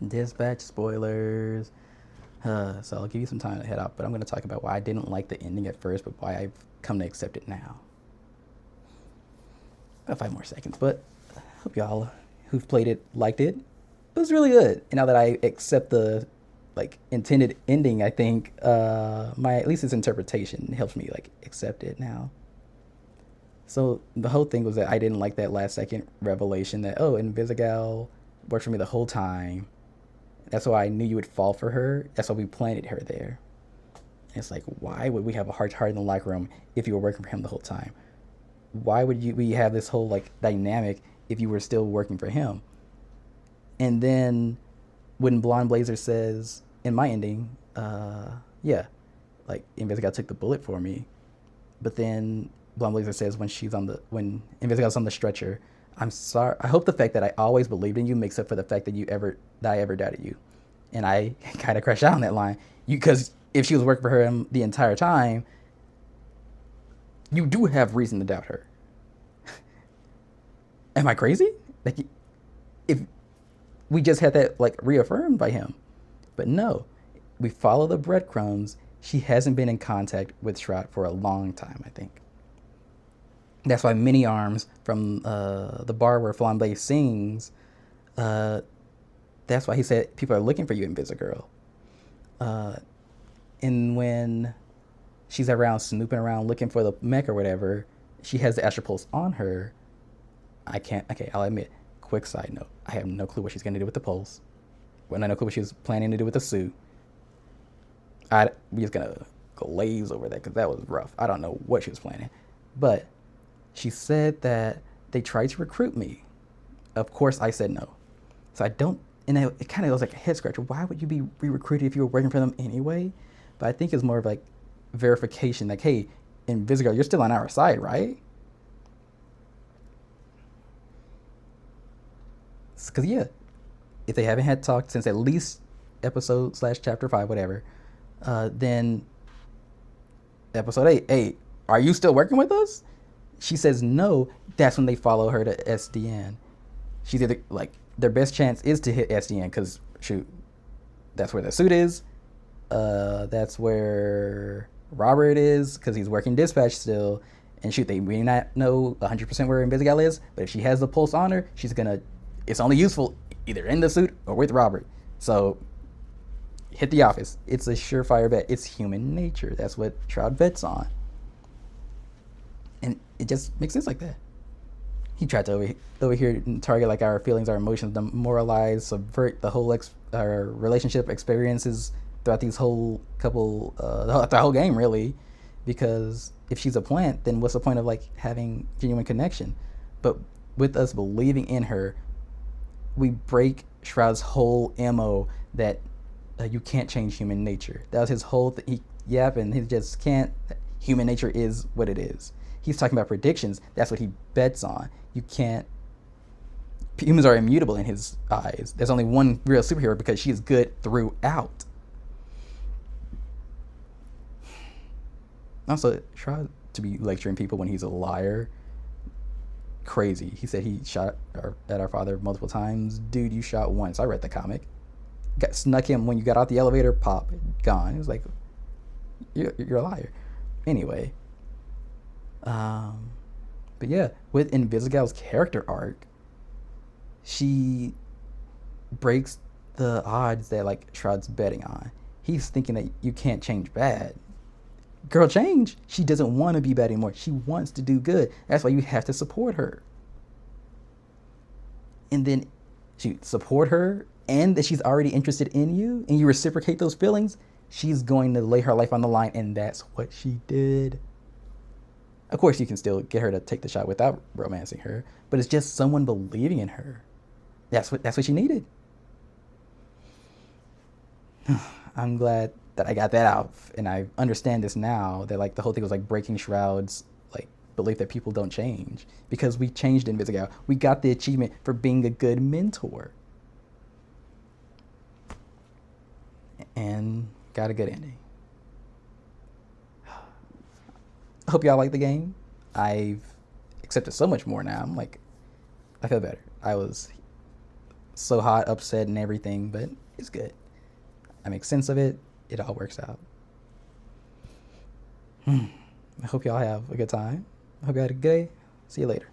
Dispatch spoilers. So I'll give you some time to head out, but I'm going to talk about why I didn't like the ending at first, but why I've come to accept it now. About 5 more seconds, but hope y'all who've played it liked it. It was really good. And now that I accept the intended ending, I think my at least its interpretation helps me like accept it now. So the whole thing was that I didn't like that last second revelation that Invisigal worked for me the whole time. That's why I knew you would fall for her. That's why we planted her there. And it's like, why would we have a heart to heart in the locker room if you were working for him the whole time? Why would we have this whole like dynamic if you were still working for him? And then when Blonde Blazer says in my ending, yeah, like Invisigal took the bullet for me, but then Blonde Blazer says when Invisigal's on the stretcher, I'm sorry. I hope the fact that I always believed in you makes up for the fact that I ever doubted you, and I kind of crashed out on that line. Because if she was working for him the entire time, you do have reason to doubt her. Am I crazy? Like, if we just had that like reaffirmed by him, but no, we follow the breadcrumbs. She hasn't been in contact with Shroud for a long time, I think. That's why Mini Arms from the bar where Flambe sings, uh, that's why he said people are looking for you in Girl. Uh, and when she's around snooping around looking for the mech or whatever, she has the Astral Pulse on her. I can't, okay, I'll admit, quick side note, I have no clue what she's going to do with the Pulse. Well, I no clue what she was planning to do with the suit. We just going to glaze over that because that was rough. I don't know what she was planning. But she said that they tried to recruit me. Of course, I said no. So I don't, and it kind of was like a head scratcher. Why would you be re-recruited if you were working for them anyway? But I think it's more of like verification, like, hey, Invisigal, you're still on our side, right? Because yeah, if they haven't had talked since at least episode slash chapter 5, whatever, then episode 8, hey, are you still working with us? She says no. That's when they follow her to SDN. She's either like their best chance is to hit SDN because shoot, that's where the suit is. That's where Robert is because he's working dispatch still. And shoot, they may not know 100% where Invisigal is, but if she has the pulse on her, she's gonna. It's only useful either in the suit or with Robert. So hit the office. It's a surefire bet. It's human nature. That's what Shroud bets on, and it just makes sense like that. He tried to over here target like our feelings, our emotions, demoralize, subvert the whole our relationship experiences throughout these whole couple, the whole game really, because if she's a plant, then what's the point of like having genuine connection? But with us believing in her, we break Shroud's whole mo that you can't change human nature. That was his whole he yapping. He just can't. Human nature is what it is. He's talking about predictions. That's what he bets on. You can't. Humans are immutable in his eyes. There's only one real superhero because she is good throughout. Also, try to be lecturing people when he's a liar. Crazy. He said he shot at our father multiple times. Dude, you shot once. I read the comic. Got snuck him when you got out the elevator. Pop, gone. He was like, you're a liar. Anyway, but yeah, with Invisigal's character arc, she breaks the odds that like Shroud's betting on. He's thinking that you can't change bad. Girl, change. She doesn't want to be bad anymore. She wants to do good. That's why you have to support her. And then you support her and that she's already interested in you and you reciprocate those feelings, she's going to lay her life on the line, and that's what she did. Of course, you can still get her to take the shot without romancing her, but it's just someone believing in her. That's what she needed. I'm glad that I got that out, and I understand this now. That like the whole thing was like breaking Shroud's like belief that people don't change because we changed Invisigal. We got the achievement for being a good mentor, and got a good ending. I hope y'all like the game. I've accepted so much more now. I'm like, I feel better. I was so hot, upset, and everything, but it's good. I make sense of it. It all works out. I hope y'all have a good time. I hope you had a good day. See you later.